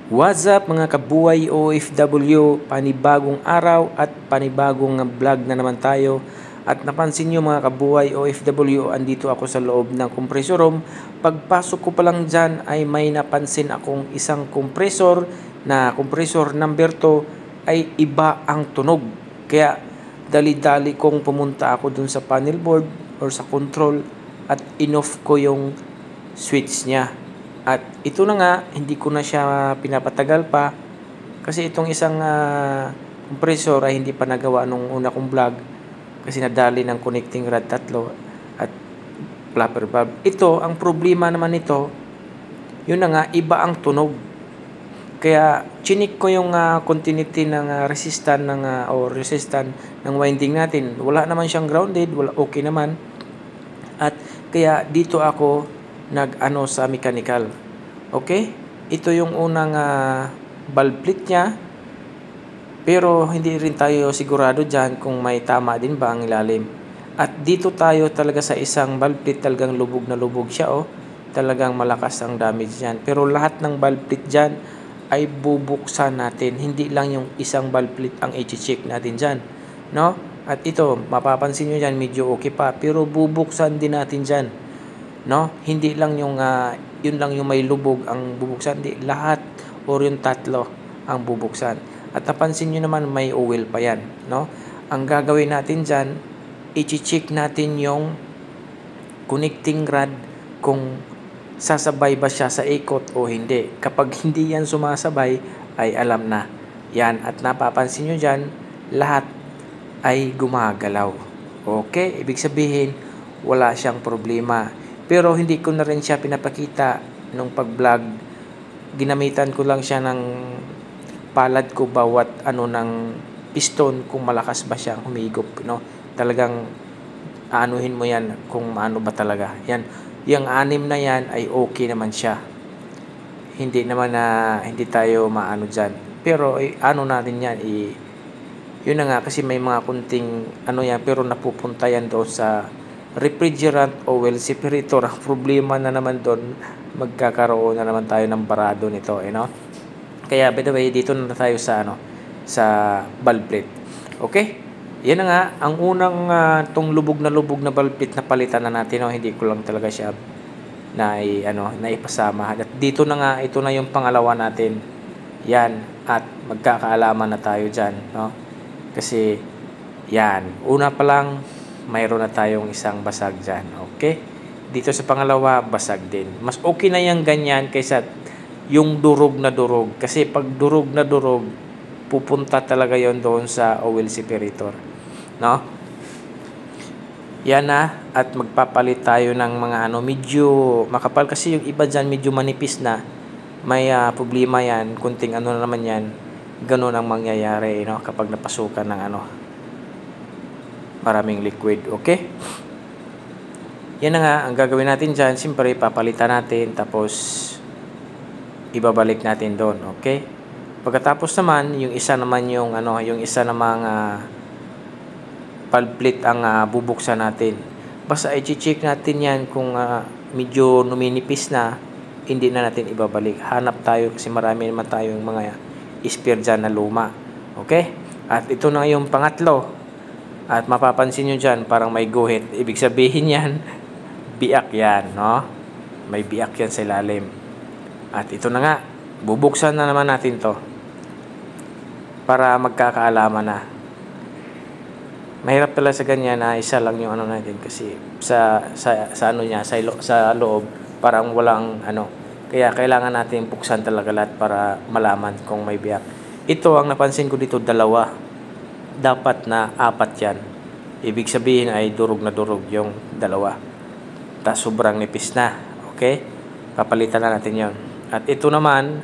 What's up mga kabuhay OFW, panibagong araw at panibagong vlog na naman tayo. At napansin nyo mga kabuhay OFW, andito ako sa loob ng compressor room. Pagpasok ko pa lang dyan ay may napansin akong isang compressor na compressor number 2 ay iba ang tunog. Kaya dali-dali kong pumunta ako dun sa panel board or sa control at in-off ko yung switch niya. At ito na nga, hindi ko na siya pinapatagal pa kasi itong isang compressor ay hindi pa nagawa nung una kong vlog kasi nadali ng connecting rod 3 at flapper valve. Ito, ang problema naman nito, yun na nga, iba ang tunog. Kaya chinik ko yung continuity ng resistant ng winding natin. Wala naman siyang grounded, okay naman. At kaya dito ako nag-ano sa mechanical. Okay? Ito yung unang valve plate niya. Pero hindi rin tayo sigurado dyan kung may tama din ba ang ilalim. At dito tayo talaga sa isang valve plate, talagang lubog na lubog siya. Talagang malakas ang damage dyan. Pero lahat ng valve plate dyan ay bubuksan natin. Hindi lang yung isang valve plate ang i-check natin dyan. No? At ito, mapapansin nyo dyan, medyo okay pa. Pero bubuksan din natin dyan. No, hindi lang yung yun lang yung may lubog ang bubuksan, hindi lahat or yung tatlo ang bubuksan. At napansin niyo naman may oil pa yan, no? Ang gagawin natin diyan, i-check natin yung connecting rod kung sasabay ba siya sa ikot o hindi. Kapag hindi yan sumasabay ay alam na. Yan, at napapansin niyo diyan, lahat ay gumagalaw. Okay, ibig sabihin wala siyang problema. Pero hindi ko na rin siya pinapakita nung pag-vlog. Ginamitan ko lang siya ng palad ko bawat ng piston kung malakas ba siya humigop, no? Talagang aanuhin mo yan kung maano ba talaga. Yan, yung 6 na yan ay okay naman siya. Hindi naman hindi tayo maano diyan. Pero ano natin yan yun na nga kasi may mga kunting yan pero napupunta yan doon sa refrigerant oil separator. Ang problema na naman doon, magkakaroon na naman tayo ng barado nito, no? Kaya by the way, dito na tayo sa sa valve plate. Okay? Yan na nga, ang unang tong lubog na valve plate na palitan na natin, no? Hindi ko lang talaga siya naipasama. At dito na nga, ito na yung pangalawa natin. Yan, at magkakaalaman na tayo diyan, no? Kasi yan, una pa lang mayroon na tayong isang basag dyan. Okay? Dito sa pangalawa, basag din. Mas okay na yung ganyan kaysa yung durog na durog. Kasi pag durog na durog, pupunta talaga yon doon sa oil separator. No? Yan na. At magpapalit tayo ng mga medyo makapal. Kasi yung iba dyan medyo manipis na. May problema yan. Kunting na naman yan. Ganun ang mangyayari, no? Kapag napasukan ng maraming liquid. Okay? Yan na nga, ang gagawin natin dyan, siyempre papalitan natin, tapos ibabalik natin doon. Okay? Pagkatapos naman, yung isa naman yung isa namang valve plate ang bubuksan natin. Basta i-check natin yan kung medyo numinipis na, hindi na natin ibabalik. Hanap tayo kasi marami naman tayong mga spare dyan na luma. Okay? At ito na yung pangatlo. At mapapansin nyo dyan, parang may guhit. Ibig sabihin yan, biak yan, no? May biak yan sa ilalim. At ito na nga, bubuksan na naman natin to para magkakaalaman na. Mahirap pala sa ganyan na isa lang yung natin kasi sa loob parang walang Kaya kailangan natin buksan talaga lahat para malaman kung may biak. Ito, ang napansin ko dito, 2. Dapat na 4 yan. Ibig sabihin ay durog na durog yung 2. Tapos sobrang nipis na. Okay? Papalitan na natin yon. At ito naman,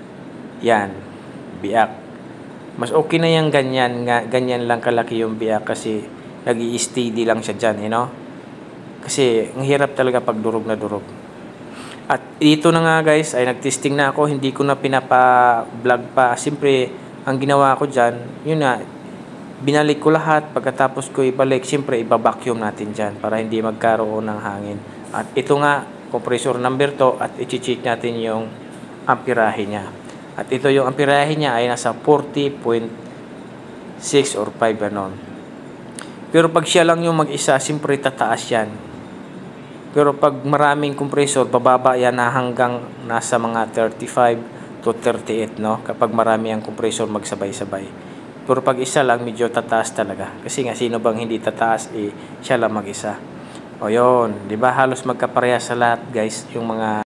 yan, biak. Mas okay na yung ganyan. Ganyan lang kalaki yung biak kasi nag-i-steady lang siya dyan, Kasi ang hirap talaga pag durog na durog. At ito na nga guys, ay nag-testing na ako. Hindi ko na pinapa-vlog pa. Siyempre, ang ginawa ko dyan, yun na, binalik ko lahat. Pagkatapos ko ibalik, siyempre iba-vacuum natin dyan para hindi magkaroon ng hangin. At ito nga, compressor number 2 at i-check natin yung amperahe niya. At ito yung amperahe niya ay nasa 40.6 or 5 ganon. Pero pag siya lang yung mag-isa, siyempre tataas yan. Pero pag maraming compressor, bababa yan na hanggang nasa mga 35 to 38, no? Kapag marami ang compressor magsabay-sabay. Pero pag isa lang, medyo tataas talaga. Kasi nga, sino bang hindi tataas? Siya lang mag-isa. O yun, di ba? Halos magkaparehas sa lahat, guys, yung mga